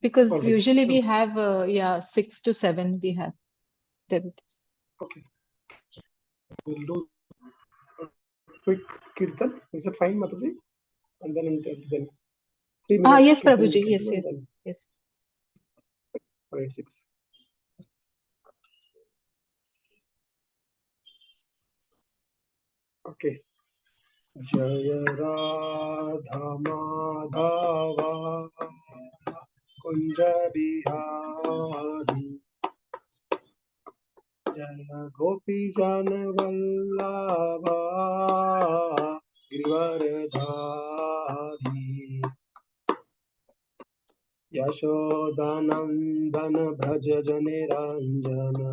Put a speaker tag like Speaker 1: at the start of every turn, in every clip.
Speaker 1: Because usually we have 6 to 7 we have devotees.
Speaker 2: Okay. We'll do a quick kirtan. Is that fine, Mataji? And then 3 minutes.
Speaker 1: Yes,
Speaker 2: kirtan
Speaker 1: Prabhuji.
Speaker 2: we can
Speaker 1: Yes,
Speaker 2: do,
Speaker 1: yes,
Speaker 2: and then
Speaker 1: yes.
Speaker 2: 486. Okay. Jaya Radha Madhava Kunja Bihari Jaya Gopi Jana Vallabha Girivardhari Yashodanandana Bhaja Janiranjana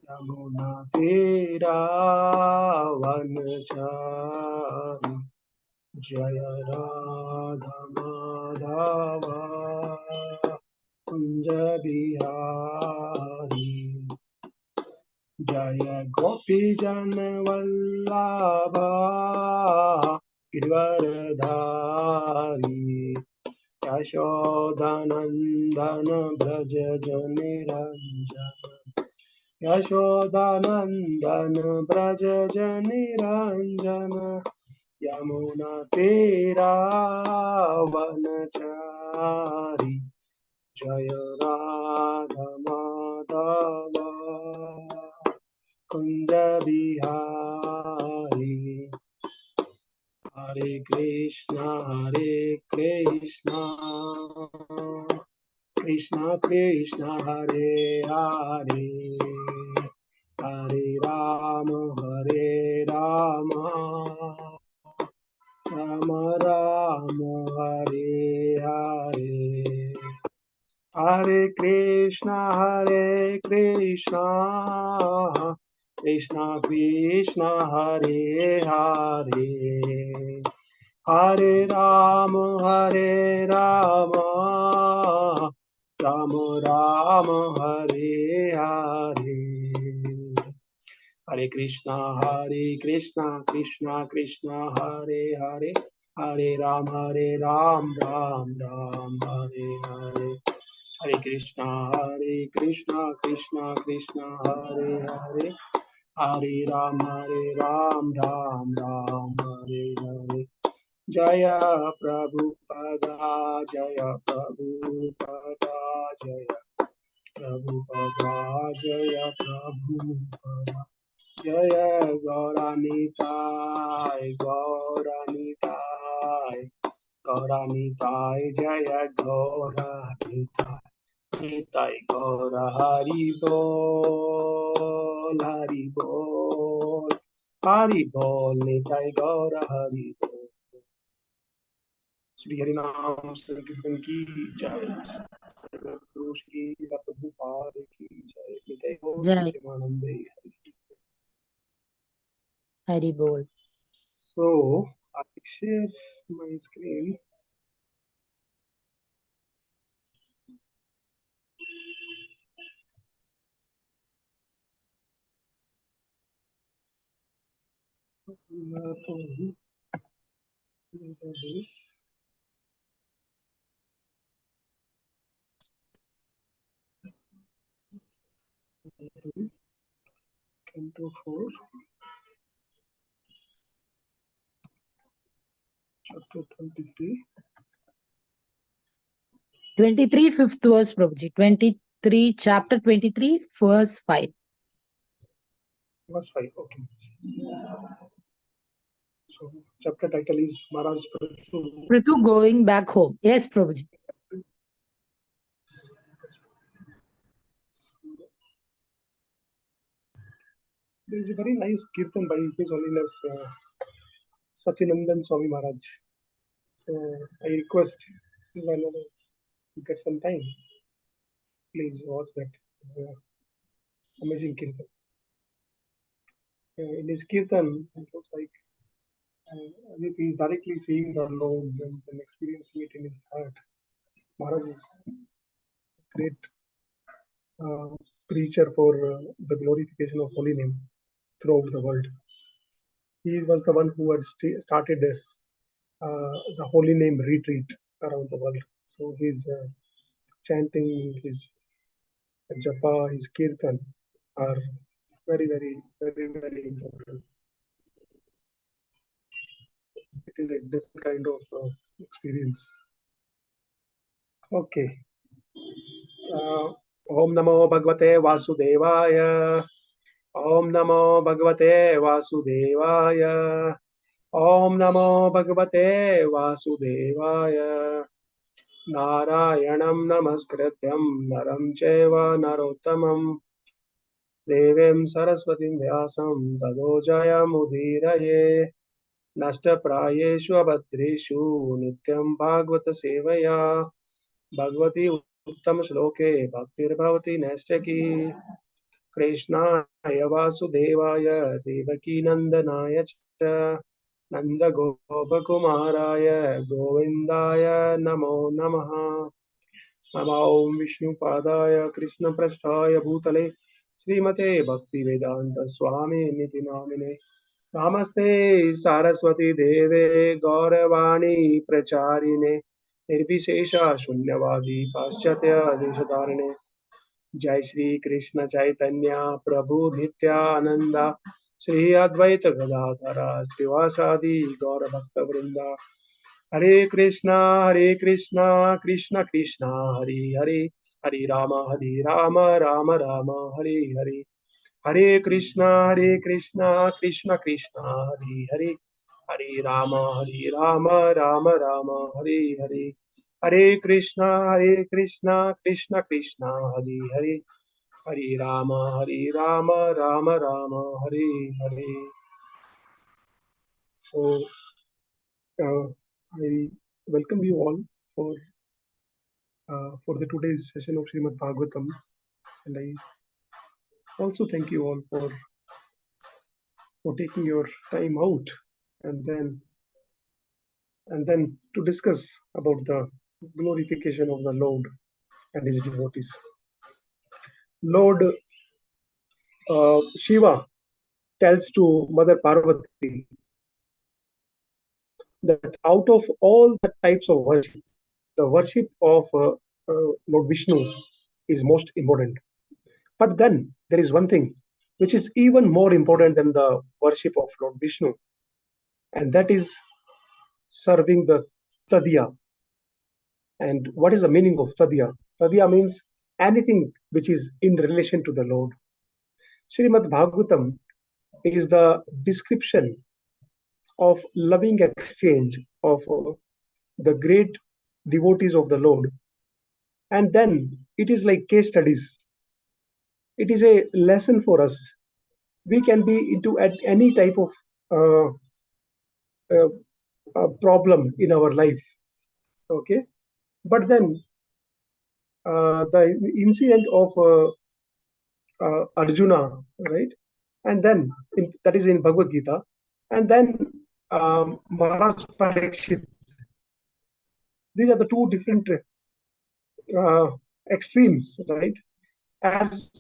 Speaker 2: Yamuna Tiravanachari Jaya Radha Madhava Kunja Bihari Jaya Gopi Jana Vallabha Girivardhari Yashodanandana Braja Janiranjana Yashodanandana Braja Janiranjana Yamuna Tiravanachari Jaya Radha Madhava Kunja Bihari Hare Krishna Krishna Krishna Hare Hare Hare Rama Rama Rama Hare Hare Hare Krishna Krishna Krishna Hare Hare Hare Rama Rama Rama Hare Hare Hare Krishna Krishna Krishna Hare Hare Hare Ram Ram Ram Hare Hare Hare Krishna Krishna Krishna Hare Hare Hare Ram Ram Ram Hare Hare Jaya Prabhupada Jaya Prabhupada Jaya Prabhupada Jaya Prabhupada Jaya Gauranitai Gauranitai Jaya Gauranitai Nitai Gaura Hari Bol Nitai Gaura Hari Bol Shri Hari Naam Sankirtan ki jai Guru Shri Prabhupada ki jai Nitai Gaura
Speaker 3: Jai.
Speaker 2: Nityananda Hari.
Speaker 3: Hari Bol.
Speaker 2: So I share my screen. This. Canto 4, chapter 23.
Speaker 3: 23, 5th verse, Prabhuji. 23, chapter 23, verse 5.
Speaker 2: Verse 5, okay. So, chapter title is Maharaj Prithu.
Speaker 3: Prithu going back home. Yes, Prabhuji.
Speaker 2: There is a very nice kirtan by His Holiness Sachinandan Swami Maharaj. So, I request whenever you get some time, please watch that. It's amazing kirtan. In his kirtan, it looks like as if he is directly seeing the Lord and experiencing it in his heart. Maharaj is a great preacher for the glorification of holy name throughout the world. He was the one who had started the holy name retreat around the world. So his chanting, his japa, his kirtan are very, very, very, very important. It is a different kind of experience. Okay. Om Namo Bhagavate Vasudevaya. Om Namo Bhagavate Vasudevaya. Om Namo Bhagavate Vasudevaya. Narayanam Namaskrityam Naram Cheva Narottamam Devim Saraswatim Vyasam Tado Jayamudiraye Nashtaprayeshu Abhadreshu Nityam Bhagavata Sevaya Bhagavati Uttam Shloke Bhaktir Bhavati Nastaki Krishnaya Vasudevaya Devaki Nandanaya Cha Nanda Gopakumaraya Govindaya Namo Namaha Namo Vishnu Padaya Krishna Prasthaya Bhutale Srimate Bhakti Vedanta Swami Niti Namine Namaste Saraswati Deve Gauravani Pracharine Nirvishesha Shunyavadi Paschatya Deshatarine Jai Shri Krishna Chaitanya Prabhu Nityananda Shri Advaita Gadadhara Srivasadi Gaura Bhakta Vrinda Hare Krishna Krishna Krishna Hare Hare Hare Rama Rama Rama Hare Hare Hare Krishna Krishna Krishna Hare Hare Hare Rama Rama Rama Hare Hare Hare Krishna Krishna Krishna Hare Hare Hare Rama Rama Rama Hare Hare. So I welcome you all for the today's session of Srimad Bhagavatam, and I also thank you all for taking your time out and then to discuss about the glorification of the Lord and his devotees. Lord Shiva tells to Mother Parvati that out of all the types of worship, the worship of Lord Vishnu is most important. But then there is one thing which is even more important than the worship of Lord Vishnu, and that is serving the Tadya. And what is the meaning of Tadya? Tadya means anything which is in relation to the Lord. Srimad Bhagavatam is the description of loving exchange of the great devotees of the Lord. And then it is like case studies. It is a lesson for us. We can be into at any type of problem in our life. Okay. But then the incident of Arjuna, right? And then that is in Bhagavad Gita. And then Maharaj Parikshit. These are the two different extremes, right? As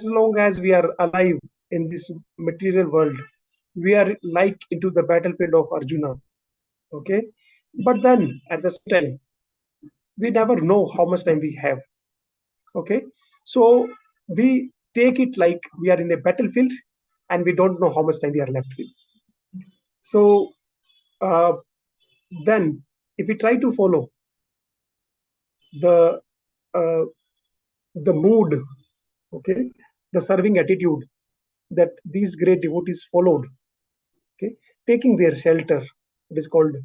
Speaker 2: long as we are alive in this material world, we are like into the battlefield of Arjuna. Okay, but then at the same time, we never know how much time we have. Okay, so we take it like we are in a battlefield and we don't know how much time we are left with. So then if we try to follow the mood, okay, the serving attitude that these great devotees followed, okay, taking their shelter, it is called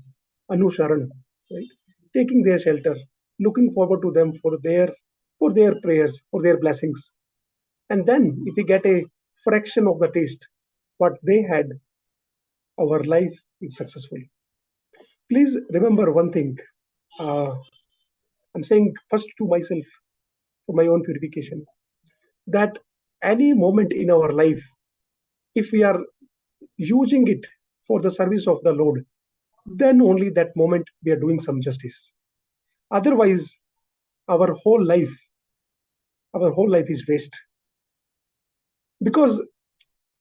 Speaker 2: Anusharan, right? Taking their shelter, looking forward to them for their prayers, for their blessings. And then if we get a fraction of the taste what they had, our life is successful. Please remember one thing. I'm saying first to myself for my own purification, that any moment in our life, if we are using it for the service of the Lord, then only that moment we are doing some justice. Otherwise, our whole life is waste. Because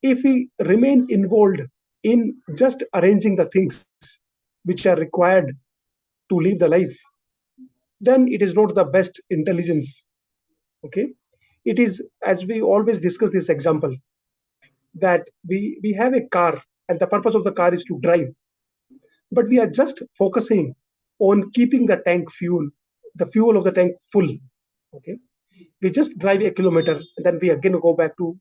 Speaker 2: if we remain involved in just arranging the things which are required to live the life, then it is not the best intelligence. Okay, it is, as we always discuss this example, that we have a car and the purpose of the car is to drive, but we are just focusing on keeping the fuel of the tank full. Okay, we just drive a kilometer and then we again go back to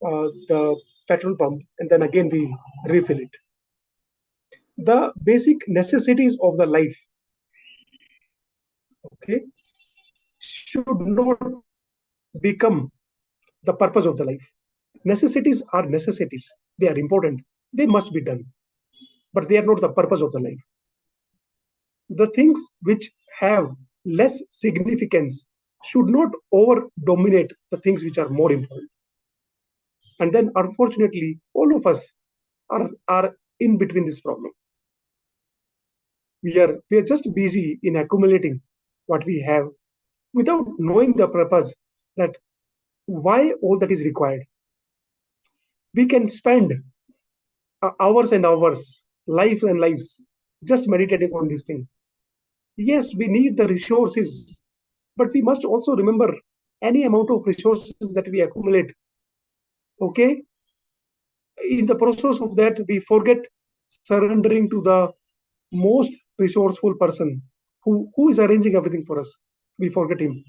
Speaker 2: the petrol pump and then again we refill it. The basic necessities of the life, okay, should not become the purpose of the life. Necessities are necessities. They are important. They must be done. But they are not the purpose of the life. The things which have less significance should not over-dominate the things which are more important. And then, unfortunately, all of us are in between this problem. We are just busy in accumulating what we have without knowing the purpose, that why all that is required. We can spend hours and hours, lives and lives, just meditating on this thing. Yes, we need the resources, but we must also remember any amount of resources that we accumulate. Okay, in the process of that, we forget surrendering to the most resourceful person who is arranging everything for us. We forget him.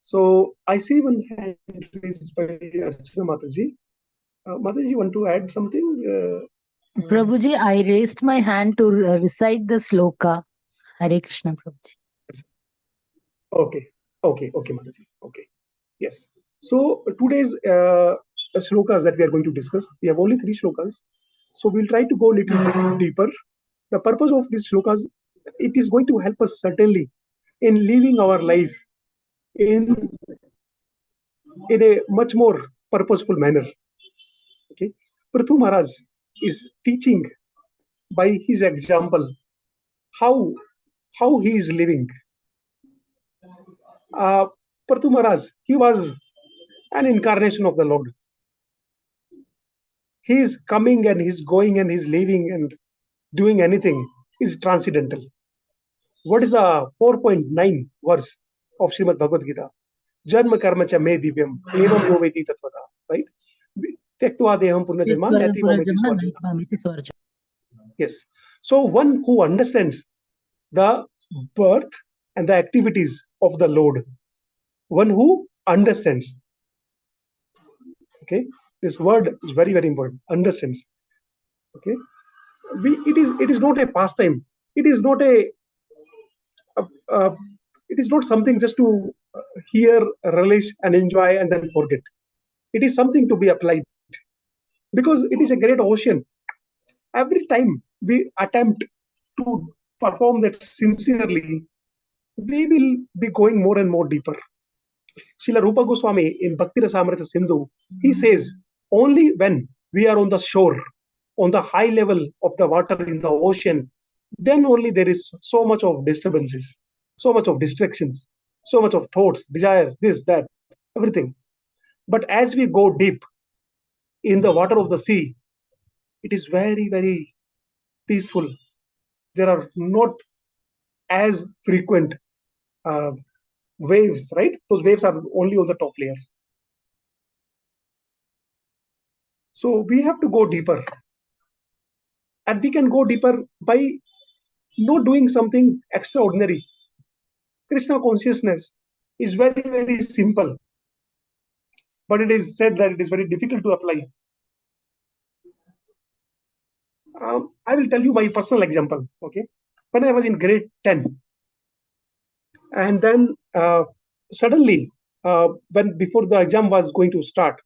Speaker 2: So I see one hand raised by Archana Mataji. Mataji, you want to add something?
Speaker 3: Prabhuji, I raised my hand to recite the sloka. Hare Krishna, Prabhuji.
Speaker 2: Okay, Mataji. Okay, yes. So today's shlokas that we are going to discuss, we have only 3 shlokas. So we'll try to go a little bit deeper. The purpose of these shlokas, it is going to help us certainly in living our life in a much more purposeful manner. Okay, Prithu Maharaj is teaching by his example how he is living. Prithu Maharaj, he was an incarnation of the Lord. He is coming and he's going and he's leaving and doing anything is transcendental. What is the 4.9 verse of Srimad Bhagavad Gita? Janma karma cha me divyam evam yo veti tatvata. Right? Tyaktva deham punarjanma nati mameti swarjana. Yes. So one who understands the birth and the activities of the Lord, one who understands. Okay, this word is very, very important. Understands. Okay, it is not a pastime. It is not it is not something just to hear, relish, and enjoy, and then forget. It is something to be applied, because it is a great ocean. Every time we attempt to perform that sincerely, we will be going more and more deeper. Srila Rupa Goswami in Bhakti Rasamrita Sindhu, he says, only when we are on the shore, on the high level of the water in the ocean, then only there is so much of disturbances, so much of distractions, so much of thoughts, desires, this, that, everything. But as we go deep in the water of the sea, it is very, very peaceful. There are not as frequent waves, right? Those waves are only on the top layer. So we have to go deeper. And we can go deeper by not doing something extraordinary. Krishna consciousness is very, very simple. But it is said that it is very difficult to apply. I will tell you my personal example. Okay, when I was in grade 10, and then suddenly, when before the exam was going to start,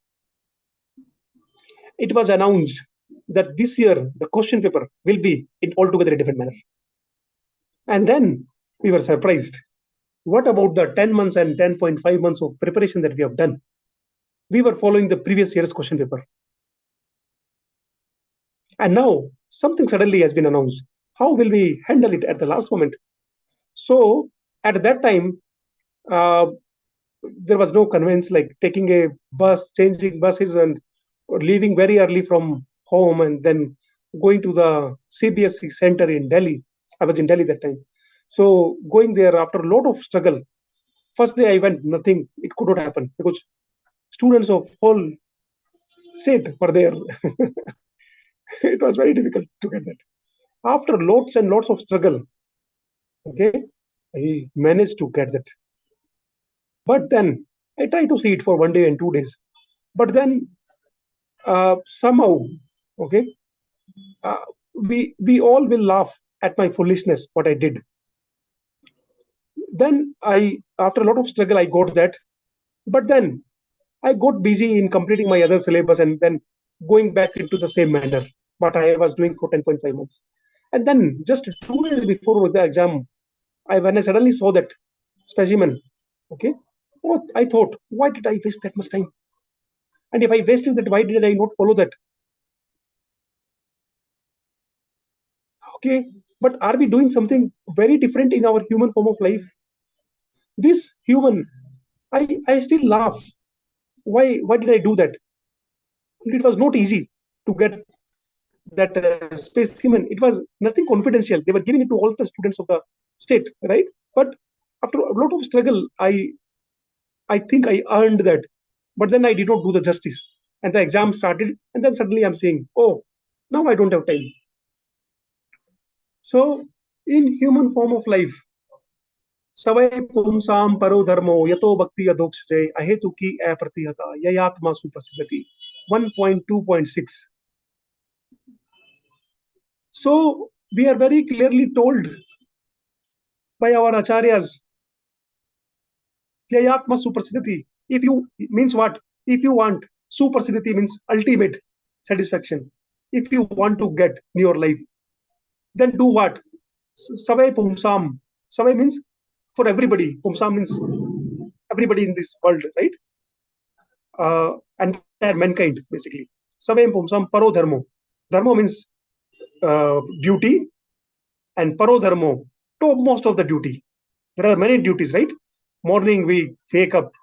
Speaker 2: it was announced that this year the question paper will be in altogether a different manner. And then we were surprised. What about the 10 months and 10.5 months of preparation that we have done? We were following the previous year's question paper. And now something suddenly has been announced. How will we handle it at the last moment? So at that time, there was no conveyance like taking a bus, changing buses, and leaving very early from home and then going to the CBSE center in Delhi. I was in Delhi that time. So going there after a lot of struggle, first day I went, nothing, it could not happen because students of whole state were there. It was very difficult to get that. After lots and lots of struggle, okay, I managed to get that. But then I tried to see it for 1 day and 2 days. But then somehow, okay, we all will laugh at my foolishness, what I did. Then after a lot of struggle, I got that. But then I got busy in completing my other syllabus and then going back into the same manner what I was doing for 10.5 months. And then just 2 days before the exam, when I suddenly saw that specimen, okay, I thought, why did I waste that much time? And if I wasted that, why did I not follow that? Okay, but are we doing something very different in our human form of life? This human, I still laugh. Why did I do that? It was not easy to get that specimen. It was nothing confidential. They were giving it to all the students of the state, right? But after a lot of struggle, I think I earned that. But then I did not do the justice. And the exam started, and then suddenly I'm saying, oh, now I don't have time. So in human form of life, Savai pumsam paro dharmo yato bhakti adokshje ahetu ki apratihata yayatma suprasiddhati 1.2.6. So we are very clearly told by our acharyas, yayatma suprasiddhati. If you means what? If you want, suprasiddhati means ultimate satisfaction. If you want to get in your life, then do what? Savai pumsam. Savai means for everybody. Pumsam means everybody in this world, right? Entire mankind, basically. Savai pumsam paro dharmo. Dharmo means duty, and paro dharmo, topmost of the duty. There are many duties, right? Morning we wake up.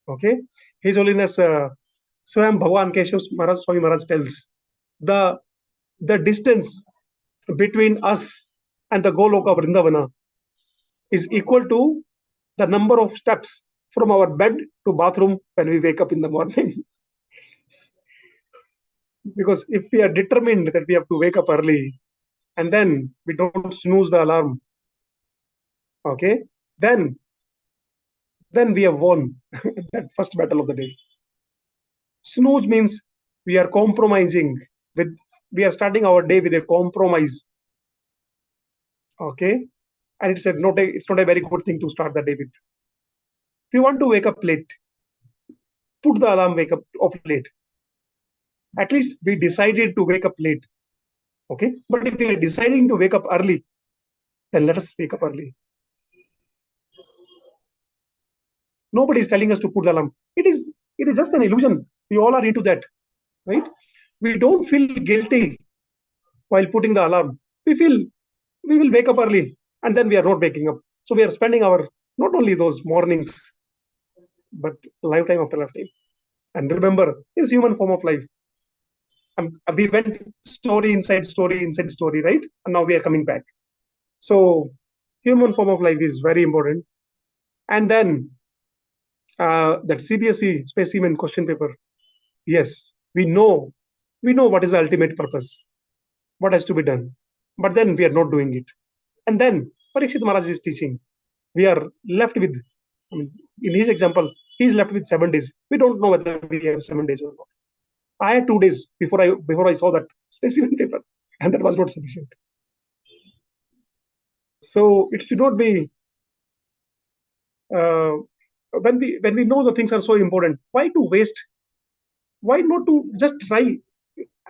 Speaker 2: Okay, His Holiness Swayam Bhagwan Keshav Maharaj Swami Maharaj tells the distance between us and the Goloka Vrindavana is equal to the number of steps from our bed to bathroom when we wake up in the morning. Because if we are determined that we have to wake up early and then we don't snooze the alarm, okay, then we have won that first battle of the day. Snooze means we are compromising with, we are starting our day with a compromise. Okay, and it's not a very good thing to start the day with. If you want to wake up late, put the alarm wake up of late. At least we decided to wake up late. Okay, but if we are deciding to wake up early, then let us wake up early. Nobody is telling us to put the alarm. It is just an illusion. We all are into that, right? We don't feel guilty while putting the alarm. We feel we will wake up early, and then we are not waking up. So we are spending our not only those mornings, but lifetime after lifetime. And remember, this human form of life. We went story inside story, right? And now we are coming back. So human form of life is very important. And then that CBSE specimen question paper. Yes, we know what is the ultimate purpose, what has to be done. But then we are not doing it. And then Parikshit Maharaj is teaching. We are left with, in his example, he is left with 7 days. We don't know whether we have 7 days or not. I had 2 days before I saw that specimen paper, and that was not sufficient. So it should not be when we know the things are so important. Why to waste? Why not to just try?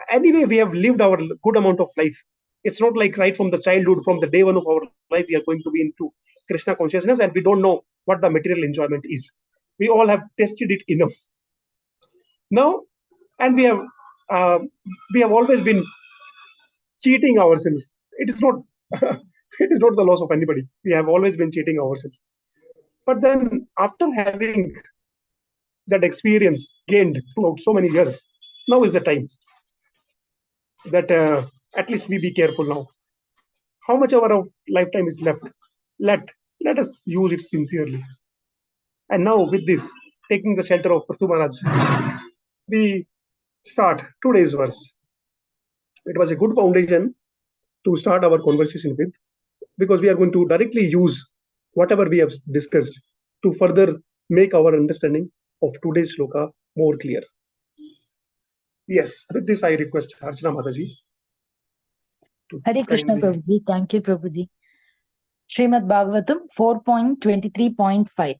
Speaker 2: Anyway, we have lived our good amount of life. It's not like right from the childhood, from the day one of our life, we are going to be into Krishna consciousness, and we don't know what the material enjoyment is. We all have tested it enough. Now, and we have always been cheating ourselves. It is not it is not the loss of anybody. We have always been cheating ourselves. But then after having that experience gained throughout so many years, now is the time that at least we be careful now. how much of our lifetime is left? Let us use it sincerely. And now with this, taking the shelter of Prithu Maharaj, we start today's verse. It was a good foundation to start our conversation with, because we are going to directly use whatever we have discussed to further make our understanding of today's shloka more clear. Yes, with this I request Archana Mataji to
Speaker 3: Hare Krishna,
Speaker 2: kindly.
Speaker 3: Prabhuji. Thank you, Prabhuji. Srimad Bhagavatam 4.23.5.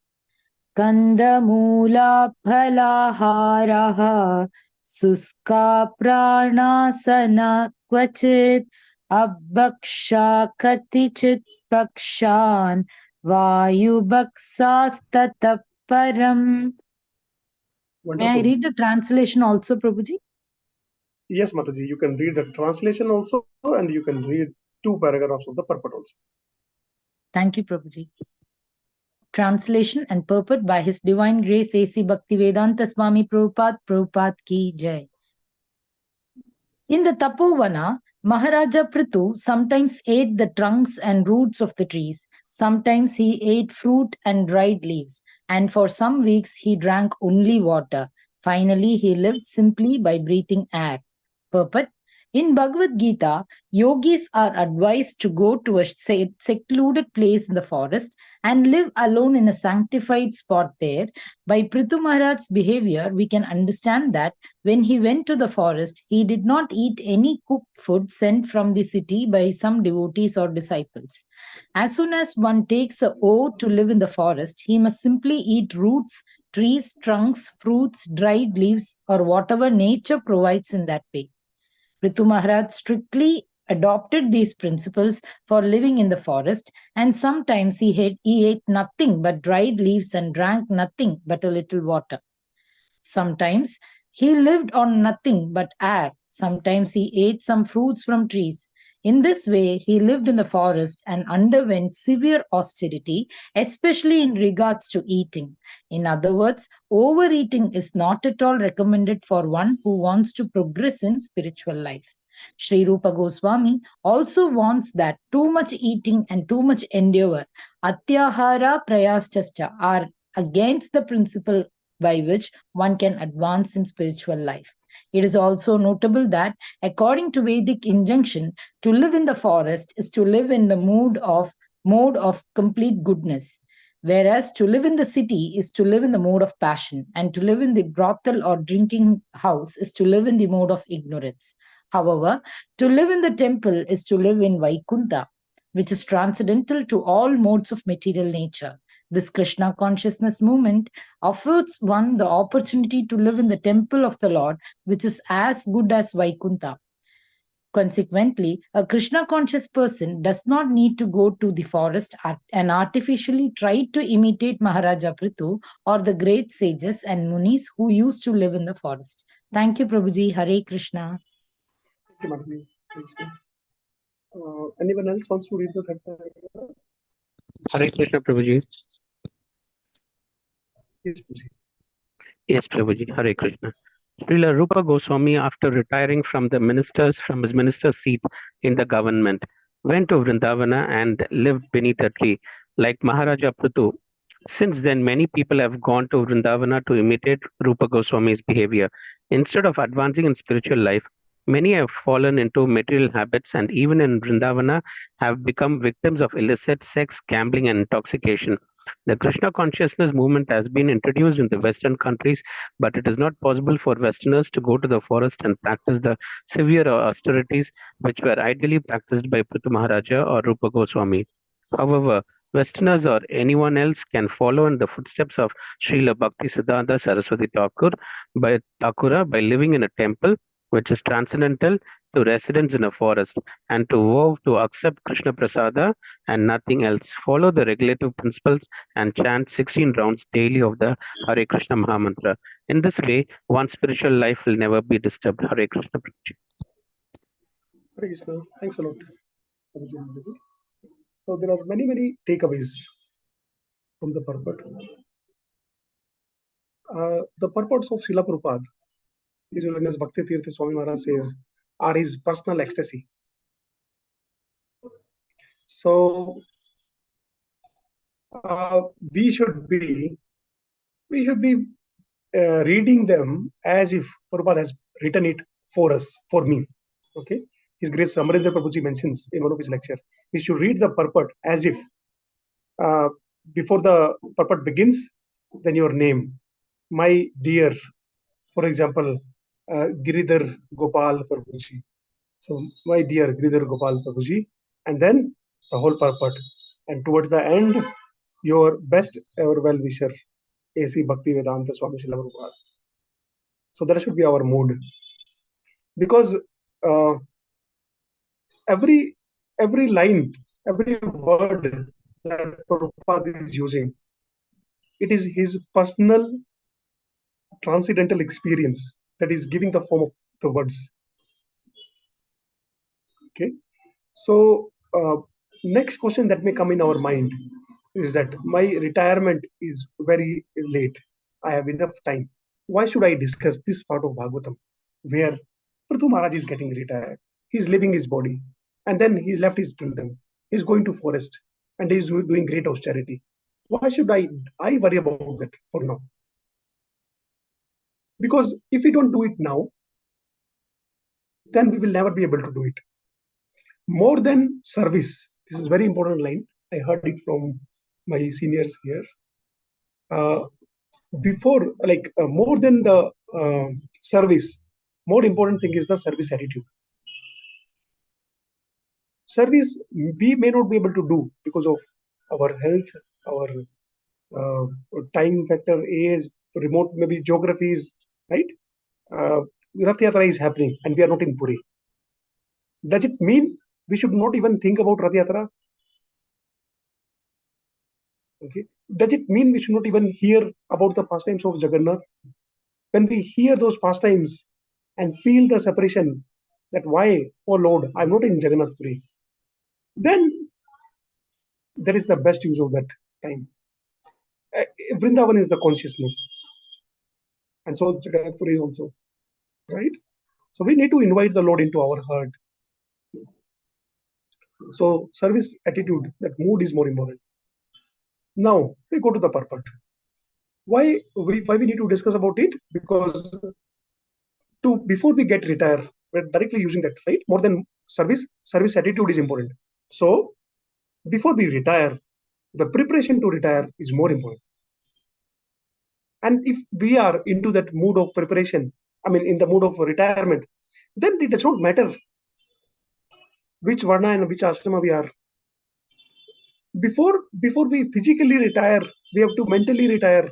Speaker 3: Kandamula phalaharaha suska pranasana kvachit abhaksha katichit pakshan vayubhaksastata param. May I
Speaker 2: Wonderful.
Speaker 3: read the translation also, Prabhuji?
Speaker 2: Yes, Mataji, you can read the translation also, and you can read 2 paragraphs of the purport also.
Speaker 3: Thank you, Prabhuji. Translation and purport by His Divine Grace A.C. Bhaktivedanta Swami Prabhupada ki jai. In the Tapovana, Maharaja Prithu sometimes ate the trunks and roots of the trees. Sometimes he ate fruit and dried leaves. And for some weeks he drank only water. Finally, he lived simply by breathing air. Purport. In Bhagavad Gita, yogis are advised to go to a secluded place in the forest and live alone in a sanctified spot there. By Prithu Maharaj's behavior, we can understand that when he went to the forest, he did not eat any cooked food sent from the city by some devotees or disciples. As soon as one takes a oath to live in the forest, he must simply eat roots, trees, trunks, fruits, dried leaves, or whatever nature provides in that way. Prithu Maharaj strictly adopted these principles for living in the forest, and sometimes he ate nothing but dried leaves and drank nothing but a little water. Sometimes he lived on nothing but air. Sometimes he ate some fruits from trees. In this way, he lived in the forest and underwent severe austerity, especially in regards to eating. In other words, overeating is not at all recommended for one who wants to progress in spiritual life. Sri Rupa Goswami also warns that too much eating and too much endeavor, atyahara prayastascha, are against the principle by which one can advance in spiritual life. It is also notable that, according to Vedic injunction, to live in the forest is to live in the mode of complete goodness, whereas to live in the city is to live in the mode of passion, and to live in the brothel or drinking house is to live in the mode of ignorance. However, to live in the temple is to live in Vaikunta, which is transcendental to all modes of material nature. This Krishna consciousness movement offers one the opportunity to live in the temple of the Lord, which is as good as Vaikunta. Consequently, a Krishna conscious person does not need to go to the forest and artificially try to imitate Maharaja Prithu or the great sages and munis who used to live in the forest. Thank you, Prabhuji. Hare Krishna.
Speaker 2: Thank you, Mataji. Thanks. Anyone else wants to read the third paragraph?
Speaker 4: Hare Krishna, Prabhuji.
Speaker 2: Yes, Prabhuji.
Speaker 4: Yes, Prabhuji. Hare Krishna. Srila Rupa Goswami, after retiring from his minister's seat in the government, went to Vrindavana and lived beneath a tree, like Maharaja Prithu. Since then, many people have gone to Vrindavana to imitate Rupa Goswami's behavior. Instead of advancing in spiritual life, many have fallen into material habits and even in Vrindavana have become victims of illicit sex, gambling, and intoxication. The Krishna consciousness movement has been introduced in the Western countries, but it is not possible for Westerners to go to the forest and practice the severe austerities which were ideally practiced by Prithu Maharaja or Rupa Goswami. However, Westerners or anyone else can follow in the footsteps of Srila Bhakti Siddhanta Saraswati Thakura by living in a temple, which is transcendental to residence in a forest, and to vow to accept Krishna Prasada and nothing else. Follow the regulative principles and chant 16 rounds daily of the Hare Krishna Mahamantra. In this way, one's spiritual life will never be disturbed. Hare Krishna. Prabhuji.
Speaker 2: Hare Krishna. Thanks a lot, Prabhuji and Mataji. So there are many takeaways from the purport. The purports of Srila Prabhupada, His Holiness Bhakti Tirtha Swami Maharaj says, are his personal ecstasy. So we should be reading them as if Prabhupada has written it for us, for me. Okay, His Grace Amarendra Prabhuji mentions in one of his lecture, we should read the purport as if before the purport begins, then your name, my dear, for example, Giridhar Gopal Prabhuji. So, my dear Giridhar Gopal Prabhuji, and then the whole purport. And towards the end, your best ever well wisher, A.C. Bhaktivedanta Swami Srila Prabhupada. So, that should be our mood. Because every line, every word that Prabhupada is using, it is his personal transcendental experience that is giving the form of the words. Okay, so next question that may come in our mind is that my retirement is very late. I have enough time. Why should I discuss this part of Bhagavatam where Prithu Maharaj is getting retired? He's leaving his body and then he left his kingdom. He's going to forest and he's doing great austerity. Why should I worry about that for now? Because if we don't do it now, then we will never be able to do it. More than service. This is very important line. I heard it from my seniors here. More than the service, more important thing is the service attitude. Service we may not be able to do because of our health, our time factor, age, remote, maybe geographies, right? Rath Yatra is happening and we are not in Puri. Does it mean we should not even think about Rath Yatra? Okay. Does it mean we should not even hear about the pastimes of Jagannath? When we hear those pastimes and feel the separation, that why, oh Lord, I'm not in Jagannath Puri, then that is the best use of that time. Vrindavan is the consciousness, and so Jagannath Puri also, right? So we need to invite the Lord into our heart. So service attitude, that mood is more important. Now we go to the purport. Why we need to discuss about it? Because before we get retired, we're directly using that, right? More than service attitude is important. So before we retire, the preparation to retire is more important. And if we are into that mood of preparation, in the mood of retirement, then it does not matter which varna and which ashrama we are. Before we physically retire, we have to mentally retire.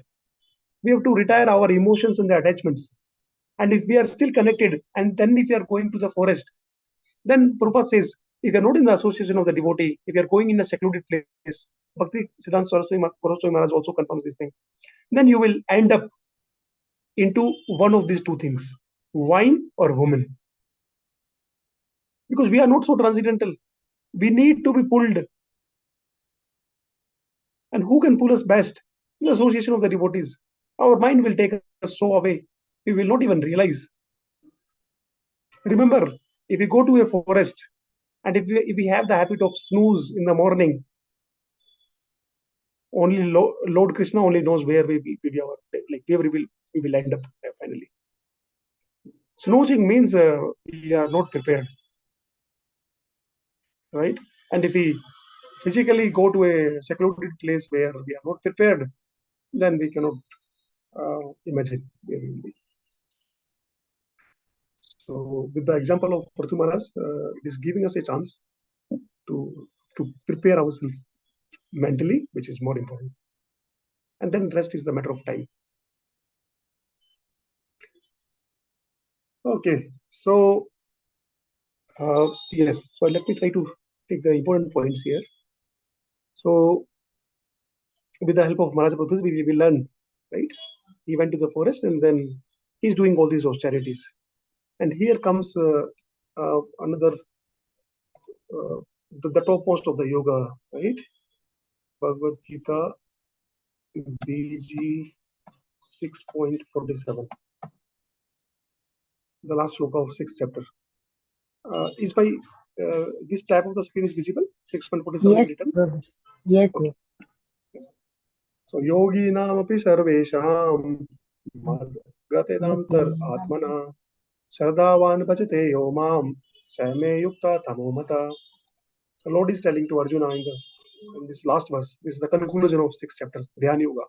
Speaker 2: We have to retire our emotions and the attachments. And if we are still connected, and then if we are going to the forest, then Prabhupada says, if you are not in the association of the devotee, if you are going in a secluded place, Bhakti Siddhanta Saraswati Maharaj also confirms this thing, then you will end up into one of these two things, wine or woman. Because we are not so transcendental. We need to be pulled. And who can pull us best? The association of the devotees. Our mind will take us so away, we will not even realize. Remember, if we go to a forest, and if we have the habit of snooze in the morning, only Lord Krishna only knows where where we will end up finally. Snoozing means we are not prepared, right? And if we physically go to a secluded place where we are not prepared, then we cannot imagine where we will be. So, with the example of Prithu Maharaj, it is giving us a chance to prepare ourselves mentally, which is more important. And then rest is the matter of time. Okay, so yes, so let me try to take the important points here. So, with the help of Maharaj Prabhu, we will learn, right? He went to the forest and then he's doing all these austerities. And here comes another, the topmost of the yoga, right? Bhagavad Gita, BG 6.47. The last sloka of 6th chapter is by this type of the screen is visible? 6.47
Speaker 3: Yes,
Speaker 2: is written.
Speaker 3: Prabhu. Yes,
Speaker 2: Okay.
Speaker 3: yes.
Speaker 2: So yogi namapi sarvesham gatedantar atmana sardavan bhajate yomam same yukta tamomata. So Lord is telling to Arjuna in this last verse. This is the conclusion of 6th chapter, Dhyan Yoga.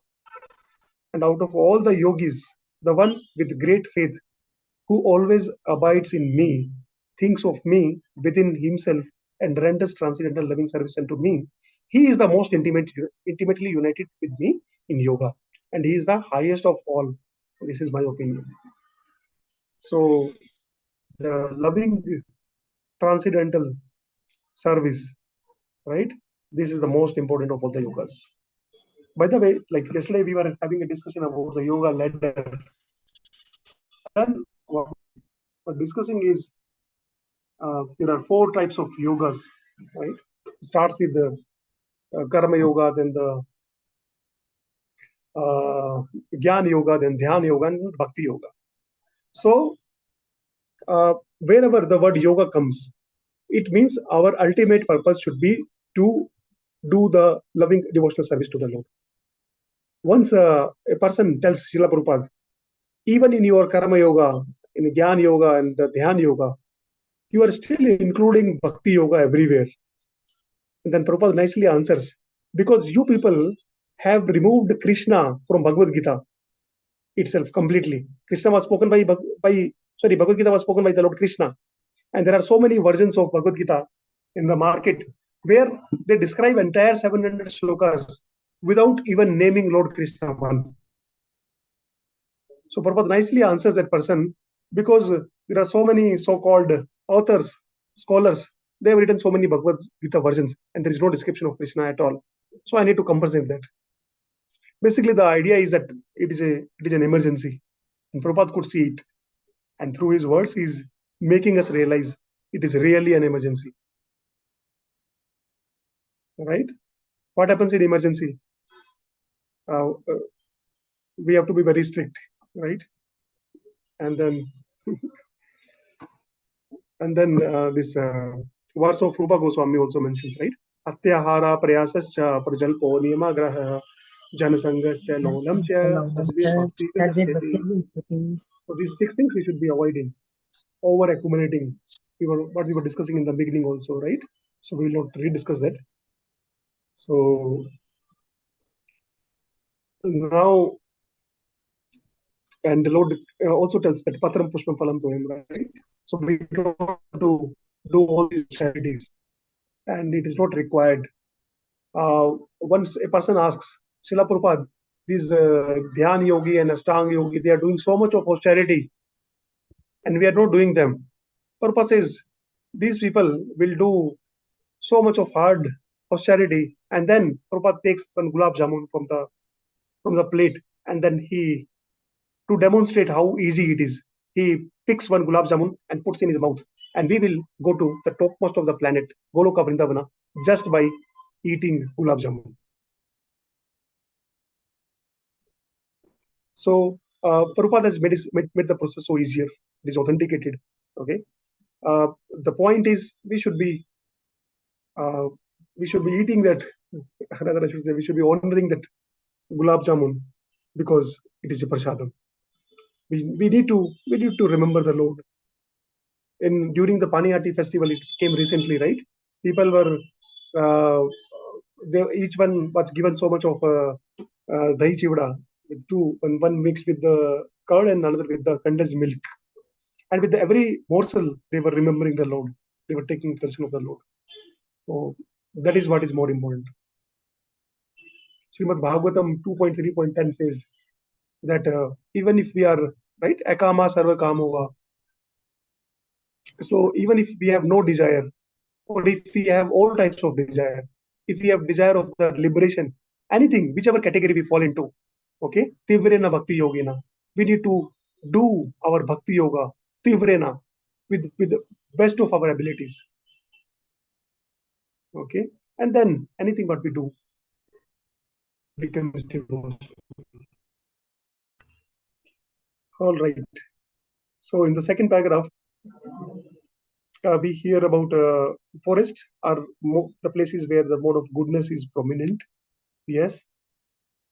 Speaker 2: And out of all the yogis, the one with great faith, who always abides in me, thinks of me within himself, and renders transcendental loving service unto me, he is the most intimately united with me in yoga. And he is the highest of all. This is my opinion. So the loving transcendental service, right? This is the most important of all the yogas. By the way, like yesterday we were having a discussion about the yoga ladder. And what we're discussing is there are 4 types of yogas, right? It starts with the karma yoga, then the jnana yoga, then dhyana yoga, and bhakti yoga. So wherever the word yoga comes, it means our ultimate purpose should be to do the loving devotional service to the Lord. Once a person tells Srila Prabhupada, even in your karma yoga, in jnana yoga and the dhyana yoga, you are still including bhakti yoga everywhere. And then Prabhupada nicely answers, because you people have removed Krishna from Bhagavad Gita itself completely. Krishna was spoken Bhagavad Gita was spoken by the Lord Krishna. And there are so many versions of Bhagavad Gita in the market where they describe entire 700 shlokas without even naming Lord Krishna one. So Prabhupada nicely answers that person, because there are so many so-called authors, scholars, they have written so many Bhagavad Gita versions and there is no description of Krishna at all. So I need to compensate that. Basically, the idea is that it is an emergency. And Prabhupada could see it. And through his words, he's making us realize it is really an emergency. Right? What happens in emergency? We have to be very strict, right? And then this verse of Rupa Goswami also mentions, right? Atyahara prayasascha prajalpo niyamagraha janasangascha lolamcha sadvi bhakti vinasthiti. So these 6 things we should be avoiding. Over accumulating. What we were discussing in the beginning also, right? So we will not rediscuss that. So now, and the Lord also tells that Patram Pushpam Phalam Toyam, right? So we don't have to do all these charities, and it is not required. Once a person asks, Srila Prabhupada, these Dhyan Yogi and Ashtanga Yogi, they are doing so much of austerity, and we are not doing them. Prabhupada says, these people will do so much of hard austerity, and then Prabhupada takes one gulab jamun from the plate, and then to demonstrate how easy it is, he picks one gulab jamun and puts in his mouth, and we will go to the topmost of the planet, Goloka Vrindavana, just by eating gulab jamun. So Prabhupada has made the process so easier. It is authenticated. Okay. The point is we should be eating that. Rather, I should say we should be honoring that gulab jamun because it is a prasadam. We need to remember the Lord. During the Paniyati festival, it came recently, right? People were each one was given so much of dahi chivda with two, one mixed with the curd and another with the condensed milk. And with every morsel, they were remembering the Lord. They were taking darshan of the Lord. So that is what is more important. Srimad Bhagavatam 2.3.10 says that even if we are, right, akama sarva kamova. So even if we have no desire, or if we have all types of desire, if we have desire of the liberation, anything, whichever category we fall into, okay, tivrena bhakti yogina, we need to do our bhakti yoga tivrena with the best of our abilities. Okay, and then anything what we do becomes devotion. All right. So in the second paragraph, we hear about forest are the places where the mode of goodness is prominent. Yes.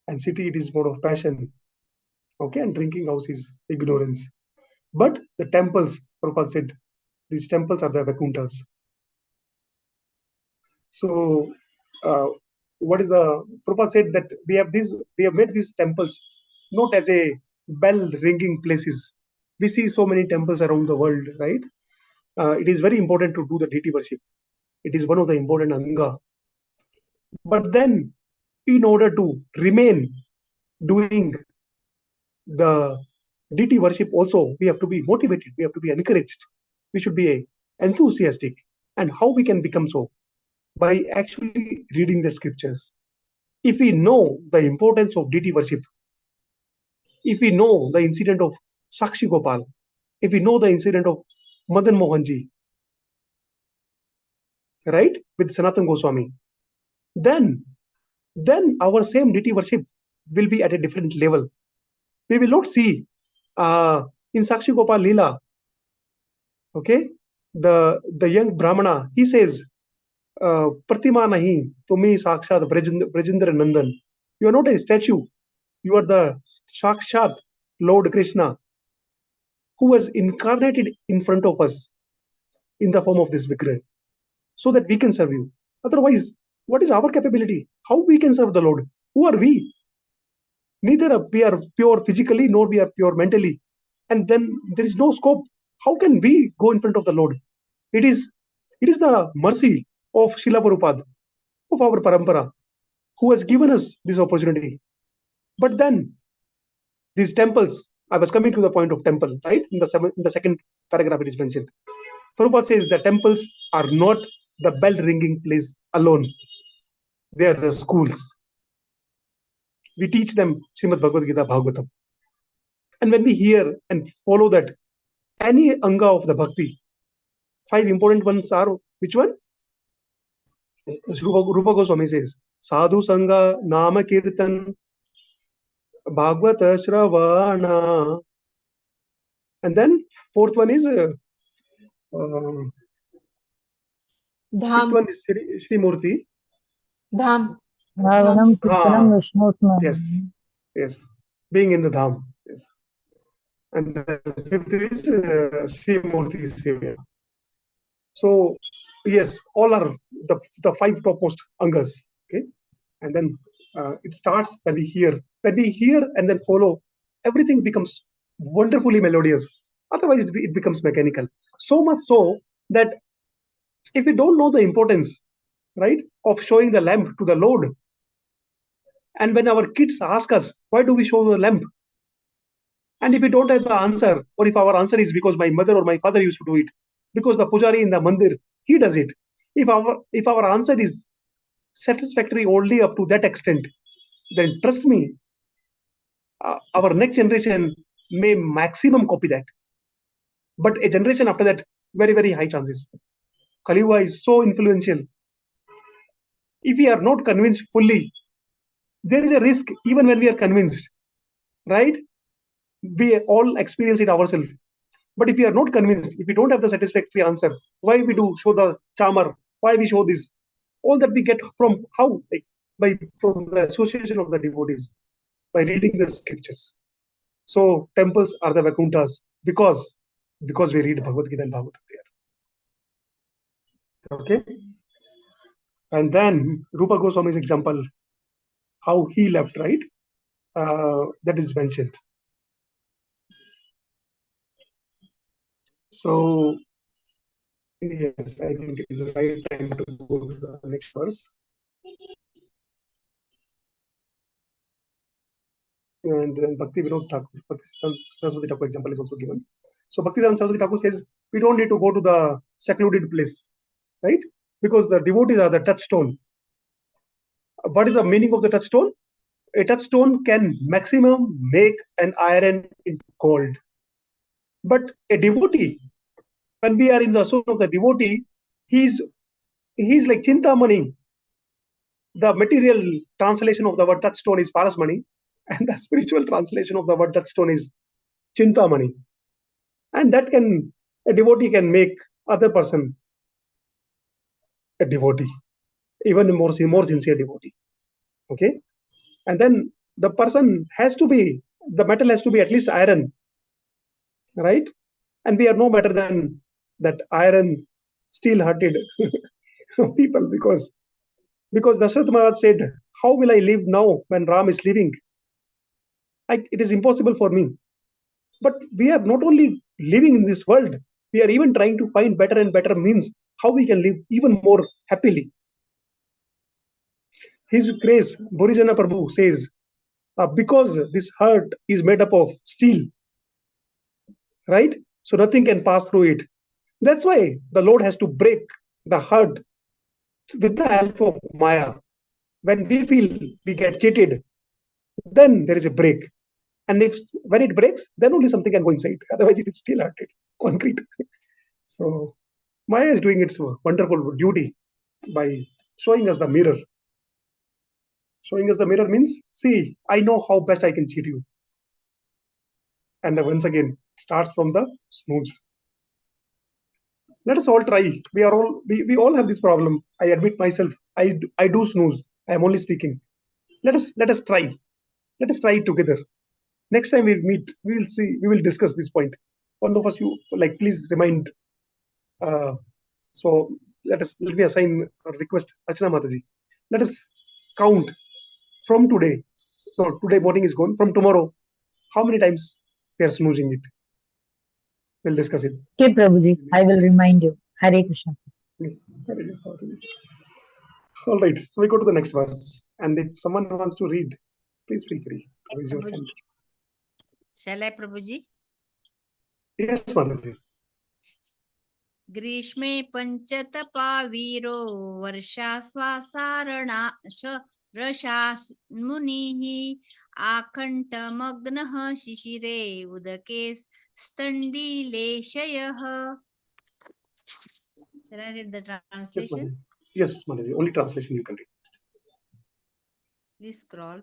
Speaker 2: And city, it is mode of passion. Okay. And drinking house is ignorance. But the temples, Prabhupada said, these temples are the Vakuntas. So, what is the Prabhupada said that we have made these temples not as a bell ringing places. We see so many temples around the world, right? It is very important to do the deity worship. It is one of the important anga. But then, in order to remain doing the deity worship, also we have to be motivated. We have to be encouraged. We should be enthusiastic. And how we can become so? By actually reading the scriptures. If we know the importance of deity worship, if we know the incident of Sakshi Gopal, if we know the incident of Madan Mohanji, right, with Sanatan Goswami, then our same deity worship will be at a different level. We will not see in Sakshi Gopal Leela, okay, the young Brahmana, he says, Pratima nahi, tumi sakshat Brajendra Nandan. You are not a statue. You are the Sakshat Lord Krishna, who was incarnated in front of us in the form of this Vigraha, so that we can serve you. Otherwise, what is our capability? How we can serve the Lord? Who are we? Neither we are pure physically, nor we are pure mentally. And then there is no scope. How can we go in front of the Lord? It is the mercy of Srila Prabhupada, of our parampara, who has given us this opportunity. But then, these temples, I was coming to the point of temple, right? In the second paragraph, it is mentioned. Prabhupada says the temples are not the bell ringing place alone. They are the schools. We teach them Srimad Bhagavad Gita, Bhagavatam. And when we hear and follow that, any anga of the bhakti, 5 important ones are which one? Rupa Goswami says, Sadhu Sangha, Nama Kirtan, Bhagavata Shravana. And then 4th one is
Speaker 1: Dham.
Speaker 2: 5th one is Shri Murti.
Speaker 1: Dham.
Speaker 3: Shravanam
Speaker 1: Dham.
Speaker 3: Kirtanam Vishnu
Speaker 2: Yes, yes. Being in the Dham. Yes. And the 5th is Sri Murti Sevya. So, yes, all are the 5 topmost angas. Okay. And then it starts when we hear. When we hear and then follow, everything becomes wonderfully melodious. Otherwise, it becomes mechanical. So much so that if we don't know the importance, right, of showing the lamp to the Lord, and when our kids ask us, why do we show the lamp? And if we don't have the answer, or if our answer is because my mother or my father used to do it, because the pujari in the mandir, he does it. If our answer is satisfactory only up to that extent, then trust me, our next generation may maximum copy that. But a generation after that, very, very high chances. Kaliuga is so influential. If we are not convinced fully, there is a risk even when we are convinced, right? We all experience it ourselves. But if we are not convinced, if we don't have the satisfactory answer, why we do show the charmer? Why we show this? All that we get from how? From the association of the devotees, by reading the scriptures. So temples are the Vakuntas because we read Bhagavad Gita and Bhagavatam there. Okay? And then Rupa Goswami's example, how he left, right? That is mentioned. So, yes, I think it is the right time to go to the next verse. And then Bhakti Vinod Thakur, Saraswati Thakur example is also given. So Bhakti Saraswati Thakur says, we don't need to go to the secluded place, right? Because the devotees are the touchstone. What is the meaning of the touchstone? A touchstone can maximum make an iron into gold. But a devotee, when we are in the association of the devotee, he's like Chintamani. The material translation of the word touchstone is Parasmani, and the spiritual translation of the word touchstone is Chintamani. And that a devotee can make other person a devotee, even more sincere devotee. Okay, and then the person has to be, the metal has to be at least iron, right? And we are no better than that iron, steel-hearted people, because Dashrath Maharaj said, "How will I live now when Ram is living? It is impossible for me." But we are not only living in this world, we are even trying to find better and better means how we can live even more happily. His Grace, Bhurijana Prabhu says, because this heart is made up of steel, right? So nothing can pass through it. That's why the Lord has to break the heart with the help of Maya. When we feel we get cheated, then there is a break. And when it breaks, then only something can go inside. Otherwise, it is still hearted, concrete. So Maya is doing its wonderful duty by showing us the mirror. Showing us the mirror means, see, I know how best I can cheat you. And once again, starts from the snooze. Let us all try. We all have this problem. I admit myself. I do snooze. I am only speaking. Let us try. Let us try it together. Next time we meet, we will see. We will discuss this point. One of us, please remind. So let me assign a request, Archana Mataji. Let us count from today. No, today morning is gone. From tomorrow, how many times we are snoozing it? We'll discuss it.
Speaker 3: Okay, Prabhuji, I will remind you. Hare Krishna.
Speaker 2: Yes. All right. So we go to the next verse. And if someone wants to read, please feel free to raise your hand.
Speaker 5: Shall I, Prabhuji?
Speaker 2: Yes, Mataji.
Speaker 5: ग्रीष्मे पंचतपा वीरो वर्षाश्वासारणा रशामुनिः आकण्ठमग्नः शिशिरे उदके स्तण्डिलेशयः. Shall I read the translation?
Speaker 2: Yes, Mataji. Only translation you can read.
Speaker 5: Please scroll.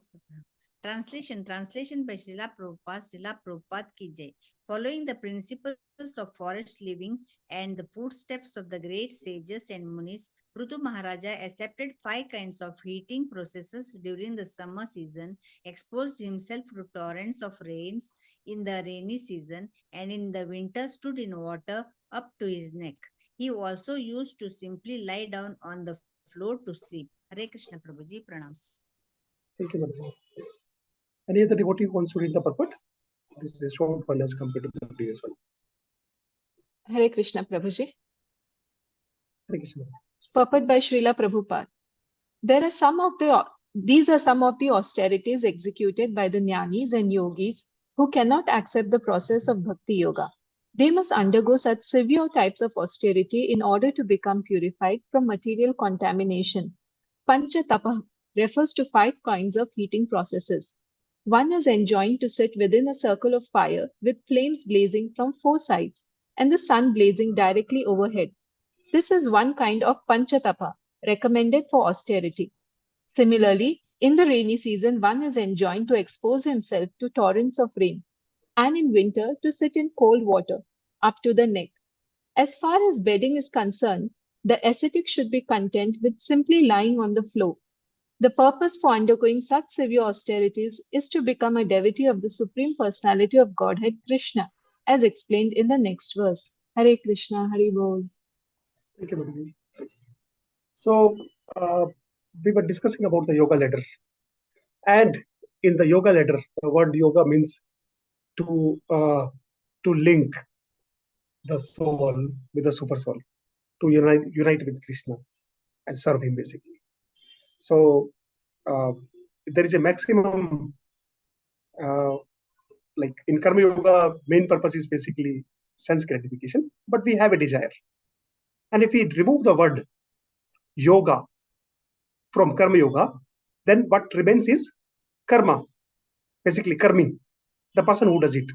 Speaker 5: Translation by Srila Prabhupada ki jai. Following the principles of forest living and the footsteps of the great sages and munis, Prithu Maharaja accepted 5 kinds of heating processes during the summer season, exposed himself to torrents of rains in the rainy season, and in the winter stood in water up to his neck. He also used to simply lie down on the floor to sleep. Hare Krishna Prabhuji, pranams.
Speaker 2: Thank you, Mataji. Yes. Any other devotee who wants to read the purport? This is a short one as compared to the previous one.
Speaker 1: Hare Krishna Prabhuji.
Speaker 2: Hare Krishna.
Speaker 1: Purport by Srila Prabhupada. These are some of the austerities executed by the jnanis and yogis who cannot accept the process of bhakti yoga. They must undergo such severe types of austerity in order to become purified from material contamination. Panchatapa refers to 5 kinds of heating processes. One is enjoined to sit within a circle of fire with flames blazing from 4 sides and the sun blazing directly overhead. This is one kind of panchatapa recommended for austerity. Similarly, in the rainy season, one is enjoined to expose himself to torrents of rain, and in winter to sit in cold water up to the neck. As far as bedding is concerned, the ascetic should be content with simply lying on the floor. The purpose for undergoing such severe austerities is to become a devotee of the Supreme Personality of Godhead Krishna, as explained in the next verse. Hare Krishna, Hare Bol.
Speaker 2: Thank you, Mataji. So, we were discussing about the yoga ladder. And in the yoga ladder, the word yoga means to link the soul with the super soul, to unite with Krishna and serve him basically. So there is a maximum, like in Karma Yoga, main purpose is basically sense gratification, but we have a desire. And if we remove the word yoga from Karma Yoga, then what remains is karma, basically karmi, the person who does it.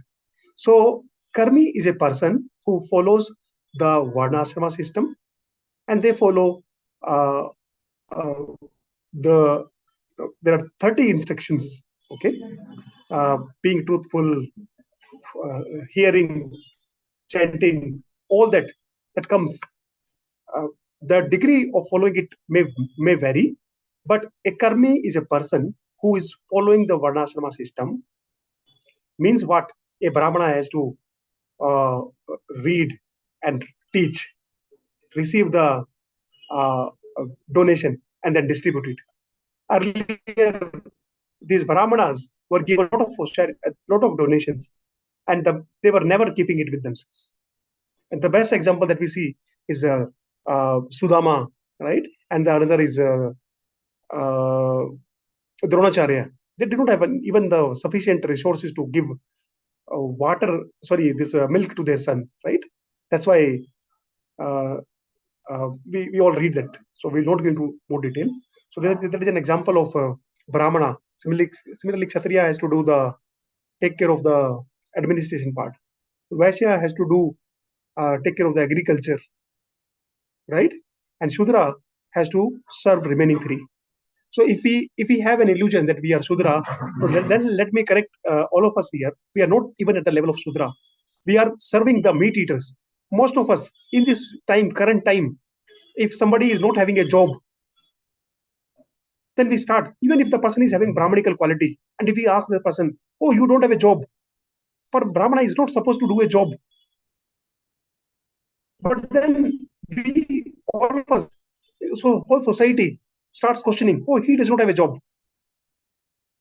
Speaker 2: So karmi is a person who follows the varnashrama system, and they follow there are 30 instructions. Okay, being truthful, hearing, chanting, all that. that comes, the degree of following it may vary, but a karmi is a person who is following the varnashrama system. Means what? A brahmana has to read and teach, receive the donation, and then distribute it. Earlier, these brahmanas were given a lot of donations, and they were never keeping it with themselves. And the best example that we see is Sudama, right? And the another is Dronacharya. They did not have even the sufficient resources to give milk to their son, right? That's why we all read that. So we'll not go into more detail. So that is an example of Brahmana. Similarly, Kshatriya has to take care of the administration part. Vaishya has to take care of the agriculture, right? And Shudra has to serve remaining three. So if we have an illusion that we are Shudra, then let me correct all of us here. We are not even at the level of Shudra. We are serving the meat eaters. Most of us in this current time, if somebody is not having a job, then we start. Even if the person is having Brahmanical quality, and if we ask the person, "Oh, you don't have a job," for Brahmana is not supposed to do a job. But then all of us, so whole society starts questioning, "Oh, he does not have a job,"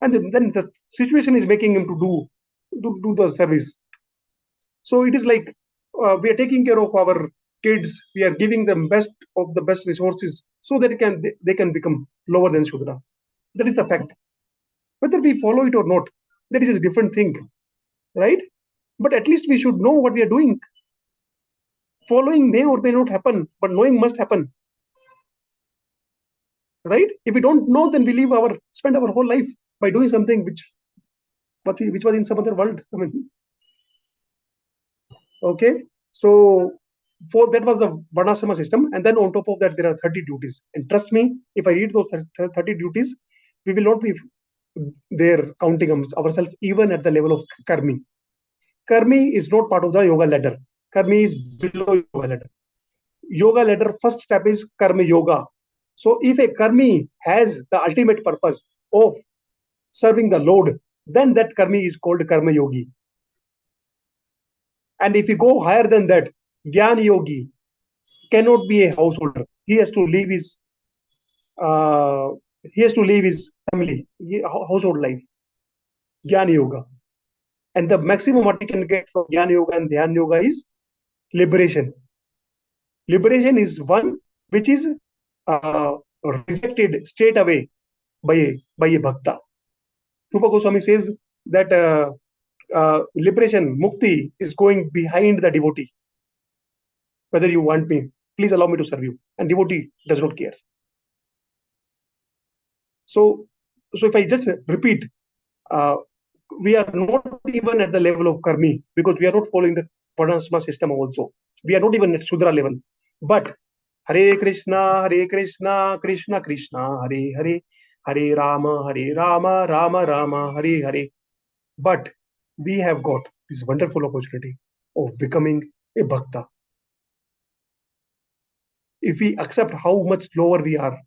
Speaker 2: and then the situation is making him to do the service. So it is like we are taking care of our kids. We are giving them best of the best resources so that they can become lower than Shudra. That is the fact. Whether we follow it or not, that is a different thing, right? But at least we should know what we are doing. Following may or may not happen, but knowing must happen, right? If we don't know, then we spend our whole life by doing something which was in some other world. I mean, okay. So that was the Varnashrama system, and then on top of that there are 30 duties. And trust me, if I read those 30 duties, we will not be there counting ourselves even at the level of karmi. Karmi is not part of the yoga ladder. Karmi is below yoga ladder. Yoga ladder, first step is karma yoga. So if a karmi has the ultimate purpose of serving the Lord, then that karmi is called karma yogi. And if you go higher than that, Jnana yogi cannot be a householder. He has to leave his family, household life. Jnana yoga. And the maximum what we can get from Jnana yoga and Dhyana yoga is liberation. Liberation is one which is rejected straight away by a bhakta. Rupa Goswami says that liberation, mukti, is going behind the devotee. Whether you want me, please allow me to serve you. And devotee does not care. So if I just repeat, we are not even at the level of karmi because we are not following the Varnashrama system also. We are not even at Shudra level. But Hare Krishna, Krishna Krishna, Hare Hare, Hare Rama, Rama Rama, Hare Hare. But we have got this wonderful opportunity of becoming a bhakta. If we accept how much lower we are,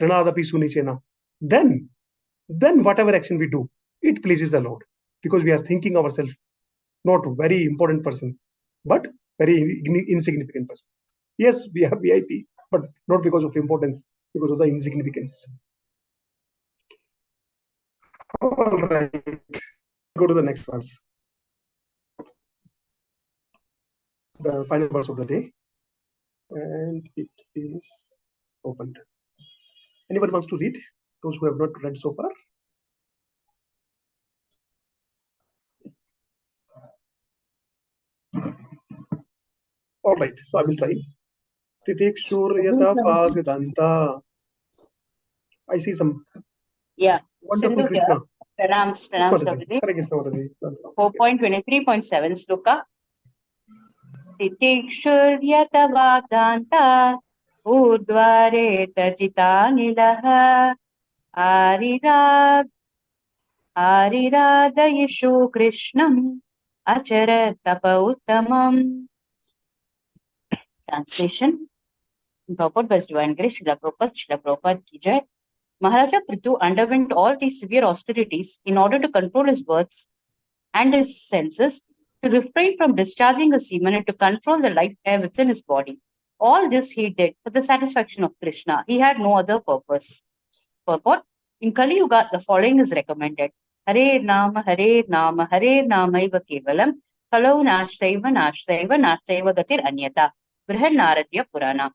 Speaker 2: Trinadapi Sunichena, then whatever action we do, it pleases the Lord. Because we are thinking ourselves not very important person, but very insignificant person. Yes, we are VIP, but not because of importance, because of the insignificance. All right. Go to the next verse. The final verse of the day. And it is opened. Anyone wants to read? Those who have not read so far? All right, so I will try. Titikshur Bhagdanta. I see some.
Speaker 6: Yeah.
Speaker 2: Wonderful Krishna.
Speaker 6: Pranams, Prabhuji. 4.23.7 sloka. Titikshurya Bhagdanta Udvare Tajita Nilaha Arirada Yeshu Krishnam Achara Tapa Uttamam. Translation. Purport by His Divine Grace, Srila Prabhupada Ki Jai. Maharaja Prithu underwent all these severe austerities in order to control his words and his senses, to refrain from discharging his semen, and to control the life air within his body. All this he did for the satisfaction of Krishna. He had no other purpose. Purport. In Kali Yuga, the following is recommended. Hare Nama, Hare Nama, Hare Namaiva Kevalam, Kalau Nashtaiva, Nashtaiva, Nashtaiva Gatir Anyata. Brihad Naradya Purana.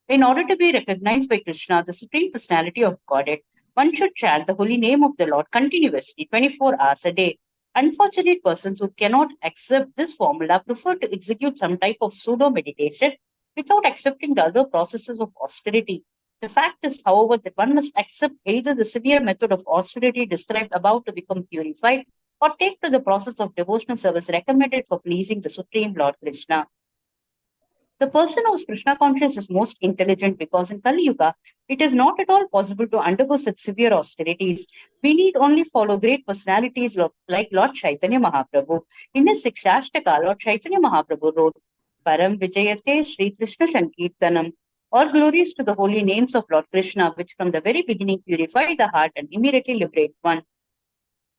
Speaker 6: In order to be recognized by Krishna, the Supreme Personality of Godhead, one should chant the holy name of the Lord continuously, 24 hours a day. Unfortunate persons who cannot accept this formula prefer to execute some type of pseudo meditation without accepting the other processes of austerity. The fact is, however, that one must accept either the severe method of austerity described above to become purified, or take to the process of devotional service recommended for pleasing the Supreme Lord Krishna. The person who is Krishna conscious is most intelligent, because in Kali Yuga, it is not at all possible to undergo such severe austerities. We need only follow great personalities like Lord Chaitanya Mahaprabhu. In his Sikshashtaka, Lord Chaitanya Mahaprabhu wrote, Param Vijayate Sri Krishna Sankirtanam. All glories to the holy names of Lord Krishna, which from the very beginning purify the heart and immediately liberate one.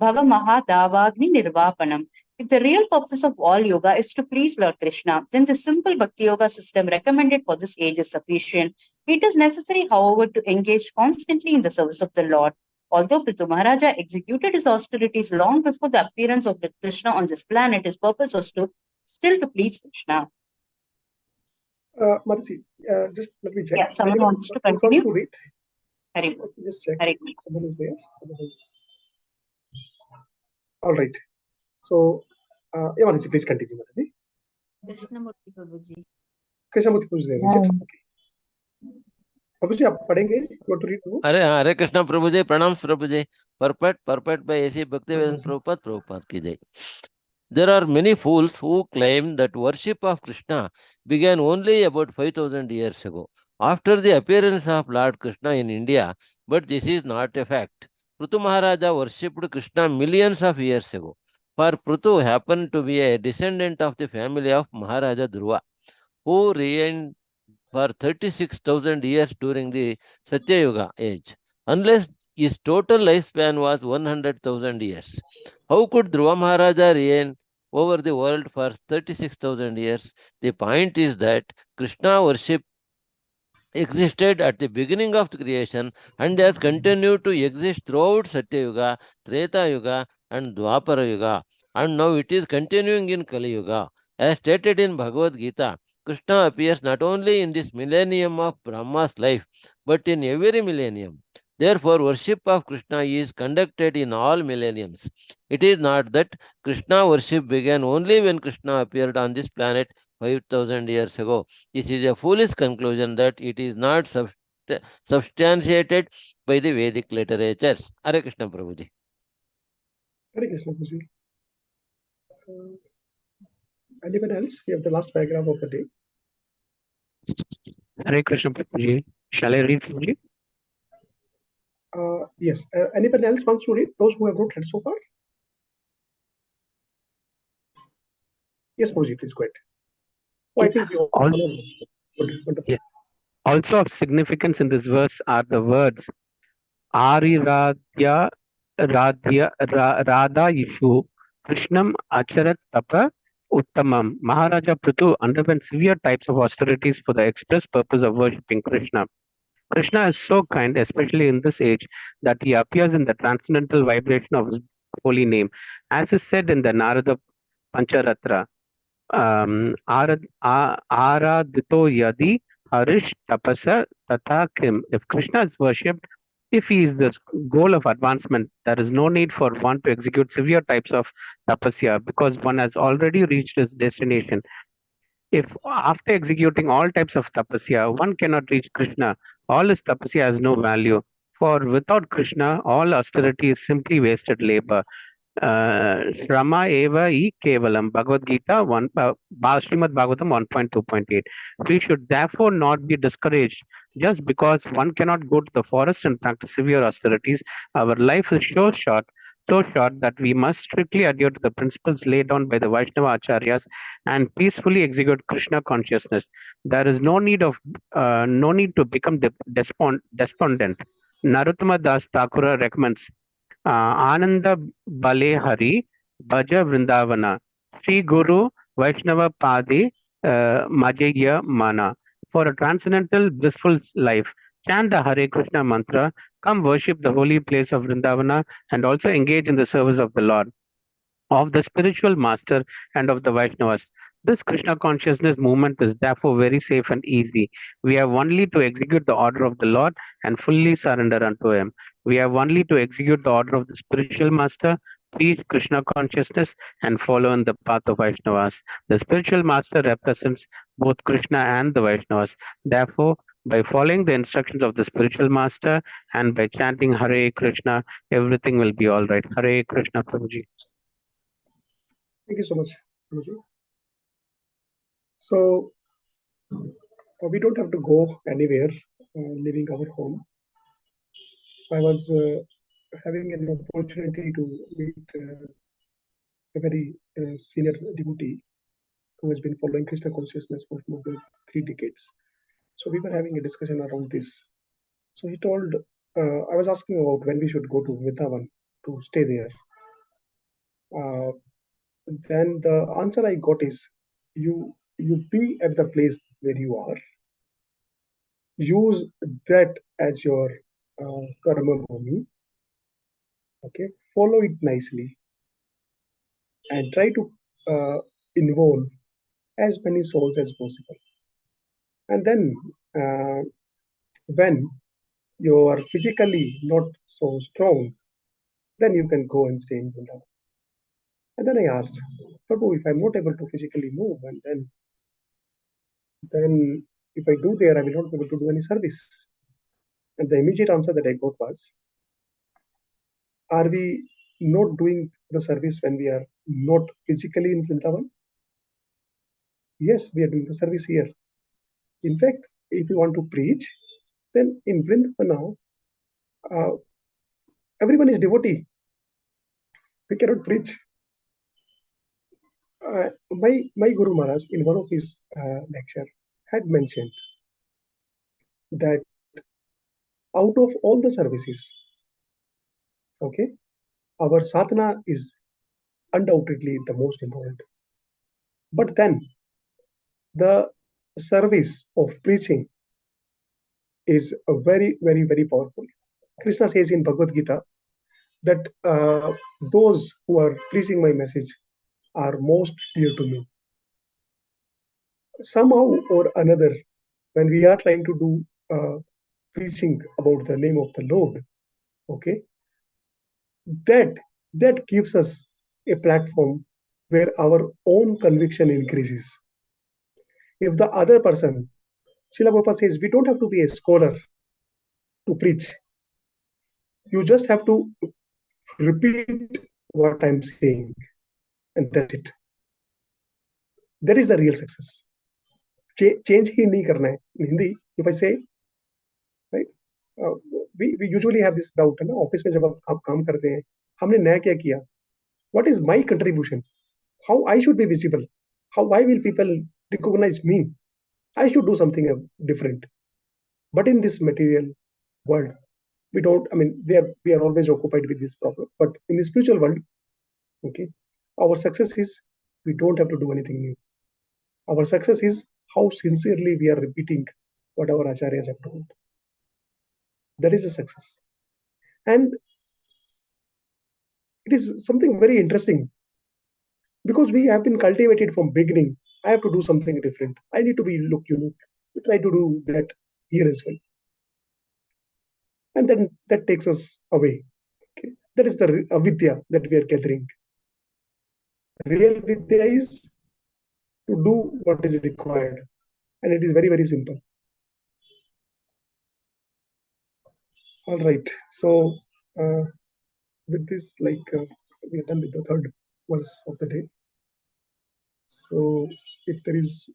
Speaker 6: Bhava Mahadavagni Nirvapanam. If the real purpose of all yoga is to please Lord Krishna, then the simple Bhakti Yoga system recommended for this age is sufficient. It is necessary, however, to engage constantly in the service of the Lord. Although Prithu Maharaja executed his austerities long before the appearance of Lord Krishna on this planet, his purpose was still to please Krishna.
Speaker 2: Mataji, just let me check.
Speaker 6: Yeah, someone wants to
Speaker 2: Wants
Speaker 6: continue?
Speaker 2: to read?
Speaker 6: Hari.
Speaker 2: Just check.
Speaker 6: Hari.
Speaker 2: Someone is there. Otherwise. All right. So, yeah, Mataji, please continue, Mataji.
Speaker 5: Krishnamurti Prabhuji.
Speaker 2: Krishnamurti Prabhu is there, is it? Okay. Prabhuji, आप पढ़ेंगे? You want to read the book?
Speaker 7: Hare Krishna Prabhuji, pranams Prabhuji. Purport by A.C. Bhaktivedanta Prabhupada ki jai. There are many fools who claim that worship of Krishna began only about 5,000 years ago, after the appearance of Lord Krishna in India, but this is not a fact. Prithu Maharaja worshipped Krishna millions of years ago, for Prithu happened to be a descendant of the family of Maharaja Dhruva, who reigned for 36,000 years during the Satya Yuga age, unless his total lifespan was 100,000 years. How could Dhruva Maharaja reign over the world for 36,000 years? The point is that Krishna worship existed at the beginning of the creation and has continued to exist throughout Satya Yuga, Treta Yuga, and Dwapara Yuga, and now it is continuing in Kali Yuga. As stated in Bhagavad Gita, Krishna appears not only in this millennium of Brahma's life, but in every millennium. Therefore, worship of Krishna is conducted in all millenniums. It is not that Krishna worship began only when Krishna appeared on this planet 5,000 years ago. This is a foolish conclusion that it is not substantiated by the Vedic literatures. Hare Krishna Prabhuji.
Speaker 2: Hare Krishna Prabhuji. Anyone else? We have the last paragraph of the day.
Speaker 4: Hare Krishna Prabhuji. Shall I read, Prabhuji?
Speaker 2: Yes. Anyone else wants to read? Those who have not read so far? Yes, Prabhuji, please go ahead. Oh, I think we all know. Wonderful.
Speaker 4: Yeah. Also of significance in this verse are the words Ariradhya Radha Yishu Krishnam Acharat Tapa Uttamam. Maharaja Prithu underwent severe types of austerities for the express purpose of worshipping Krishna. Krishna is so kind, especially in this age, that he appears in the transcendental vibration of his holy name. As is said in the Narada Pancharatra, Aradito Yadi Harish Tapasa Tata Kim. If Krishna is worshipped, if he is the goal of advancement, there is no need for one to execute severe types of tapasya, because one has already reached his destination. If after executing all types of tapasya, one cannot reach Krishna, all his tapasya has no value. For without Krishna, all austerity is simply wasted labor. Shrama eva e kevalam. Bhagavad Gita, Srimad Bhagavatam 1.2.8. We should therefore not be discouraged just because one cannot go to the forest and practice severe austerities. Our life is so short so short that we must strictly adhere to the principles laid down by the Vaishnava Acharyas and peacefully execute Krishna consciousness. There is no need to become despondent. Narottama Das Thakura recommends Ananda Bale Hari Bhaja Vrindavana Sri Guru Vaishnava Padi Majaya Mana. For a transcendental blissful life, chant the Hare Krishna mantra, come worship the holy place of Vrindavana, and also engage in the service of the Lord, of the spiritual master, and of the Vaishnavas. This Krishna consciousness movement is therefore very safe and easy. We have only to execute the order of the Lord and fully surrender unto Him. We have only to execute the order of the spiritual master, preach Krishna consciousness, and follow in the path of Vaishnavas. The spiritual master represents both Krishna and the Vaishnavas. Therefore, by following the instructions of the spiritual master and by chanting Hare Krishna, everything will be all right. Hare Krishna, Prabhuji.
Speaker 2: Thank you so much, Anuji. So we don't have to go anywhere, leaving our home. I was having an opportunity to meet a very senior devotee who has been following Krishna consciousness for more than 3 decades. So we were having a discussion around this. So he told, I was asking about when we should go to Vrindavan to stay there. Then the answer I got is, you be at the place where you are. Use that as your karma bhumi. Okay, follow it nicely and try to involve as many souls as possible. And then when you are physically not so strong, then you can go and stay in Vrindavan. And then I asked, Prabhu, if I'm not able to physically move, and then if I do there, I will not be able to do any service. And the immediate answer that I got was, are we not doing the service when we are not physically in Vrindavan? Yes, we are doing the service here. In fact, if you want to preach, then in Vrindavana, everyone is devotee. We cannot preach. My Guru Maharaj, in one of his lecture, had mentioned that out of all the services, okay, our sadhana is undoubtedly the most important. But then the service of preaching is a very, very, very powerful. Krishna says in Bhagavad Gita that those who are preaching my message are most dear to me. Somehow or another, when we are trying to do preaching about the name of the Lord, okay, that gives us a platform where our own conviction increases. If the other person, Srila Prabhupada says, we don't have to be a scholar to preach. You just have to repeat what I'm saying, and that's it. That is the real success. Change ही नहीं करना है. In Hindi, if I say, right, we usually have this doubt, है ना, office में जब आप काम करते हैं, हमने नया क्या किया? What is my contribution? How I should be visible? Why will people recognize me? I should do something different. But in this material world, we don't, I mean, we are always occupied with this problem. But in the spiritual world, okay, our success is we don't have to do anything new. Our success is how sincerely we are repeating what our acharyas have told. That is a success. And it is something very interesting because we have been cultivated from beginning. I have to do something different. I need to look unique. We try to do that here as well. And then that takes us away. Okay? That is the avidya that we are gathering. Real vidya is to do what is required. And it is very, very simple. All right. So with this, we are done with the third verse of the day. So if there is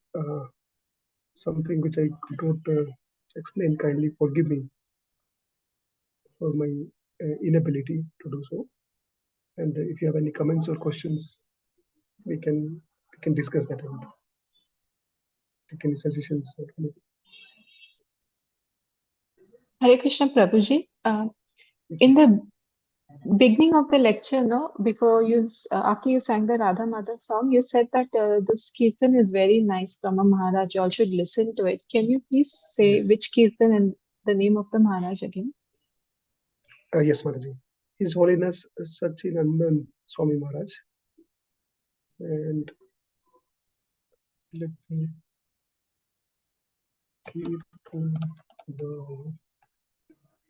Speaker 2: something which I could not explain, kindly forgive me for my inability to do so. And if you have any comments or questions, we can discuss that and take any suggestions.
Speaker 1: Hare Krishna Prabhuji. In the beginning of the lecture, no, before you, after you sang the Radha Madhav song, you said that this kirtan is very nice from a Maharaj. You all should listen to it. Can you please say which kirtan and the name of the Maharaj again?
Speaker 2: Yes, Maharaji. His Holiness Sachinandan Swami Maharaj. And let me keep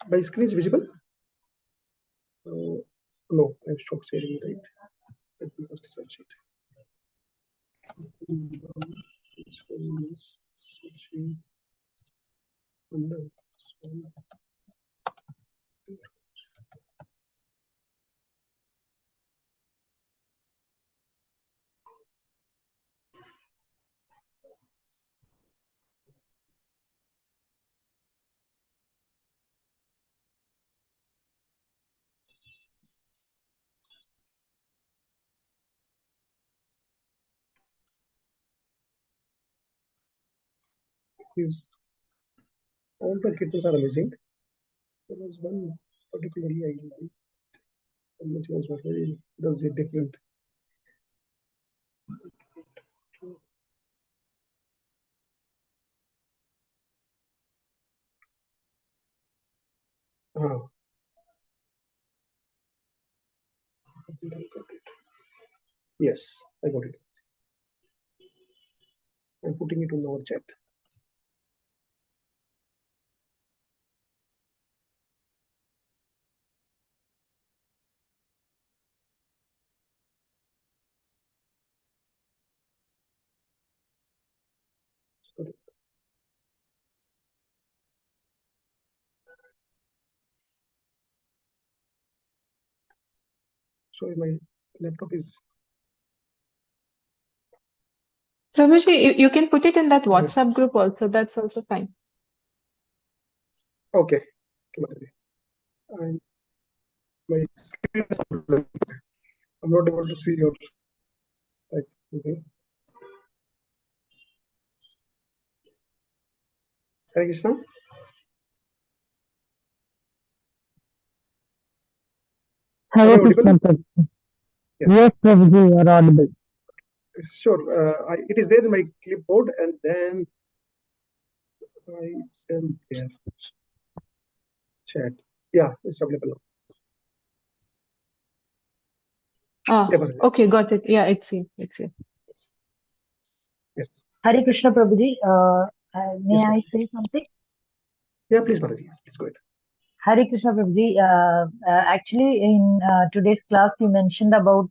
Speaker 2: my screen is visible. No, I've stopped sharing it. Right. Let me first search it. His Holiness Sachinandan Swami. All the kirtans are amazing. There was one particularly I liked, which was very does it different. I think I got it. Yes, I got it. I'm putting it on our chat. Sorry. Sorry, my laptop is.
Speaker 1: Prabhuji, you can put it in that WhatsApp group also. That's also fine.
Speaker 2: Okay. And my screen is I'm not able to see your type. Okay. Hare Krishna.
Speaker 3: Hare Krishna, Prabhuji. Yes, Prabhuji, you are audible.
Speaker 2: Sure. It is there in my clipboard, and then I am there. Chat. Yeah, it's available now.
Speaker 1: Ah,
Speaker 2: Yeah, Bharaji.
Speaker 1: okay, got it. Yeah, it's here. It's here.
Speaker 2: Yes.
Speaker 3: Hare Krishna, Prabhuji. May
Speaker 2: Yes,
Speaker 3: I
Speaker 2: Bharaji.
Speaker 3: say something?
Speaker 2: Yeah, please, Bharaji. Yes, please go ahead.
Speaker 3: Hare Krishna, Prabhuji. Actually, in today's class, you mentioned about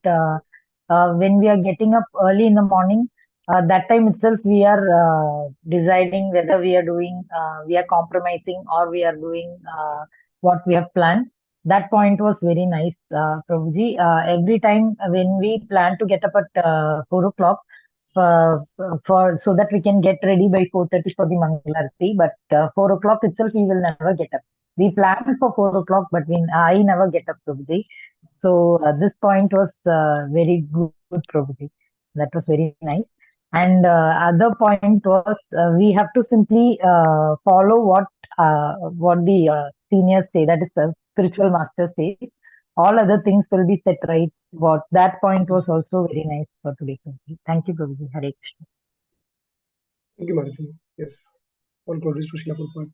Speaker 3: when we are getting up early in the morning. That time itself, we are deciding whether we are compromising or we are doing what we have planned. That point was very nice, Prabhuji. Every time when we plan to get up at 4 o'clock, so that we can get ready by 4:30 for the Mangalarti, but 4 o'clock itself, we will never get up. We planned for 4 o'clock, but I never get up, Prabhuji. So this point was very good, Prabhuji. That was very nice. And other point was we have to simply follow what the seniors say, that is the spiritual master says. All other things will be set right. What that point was also very nice for today, Prabhuji. Thank you, Prabhuji. Hare Krishna.
Speaker 2: Thank you, Bharaji. Yes. All glories to Srila Prabhupada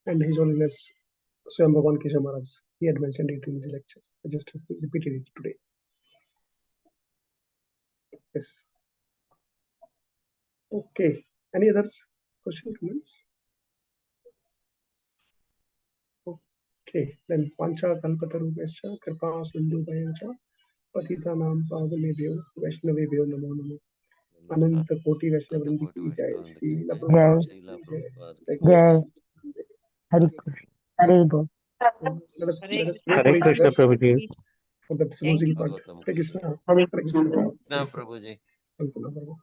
Speaker 2: and His Holiness Swam Bhagavan Keshav Maharaj. He had mentioned it in his lecture. I just repeated it today. Yes. Okay. Any other question, comments? Okay. Then Pancha Kalpatarubhascha Kripa Sindhu Bhayancha Patitanam Pavanebhyo Vaishnavebhyo Namo Namo. Ananta Koti Vaishnavrindu ki jai. Srila Prabhupada ki jai. Thank you.
Speaker 3: Jai. Hare Krishna. Hare Bol.
Speaker 2: Let us
Speaker 5: Hare
Speaker 2: pray
Speaker 4: Hare
Speaker 2: for each
Speaker 4: Krishna,
Speaker 2: other
Speaker 4: Prabhuji.
Speaker 2: for the
Speaker 5: Thank
Speaker 2: closing
Speaker 5: you.
Speaker 2: part.
Speaker 7: Bhagavatam
Speaker 2: Hare Krishna.
Speaker 6: Hare
Speaker 2: Hare Krishna.
Speaker 7: Krishna Prabhuji.
Speaker 2: Thank you.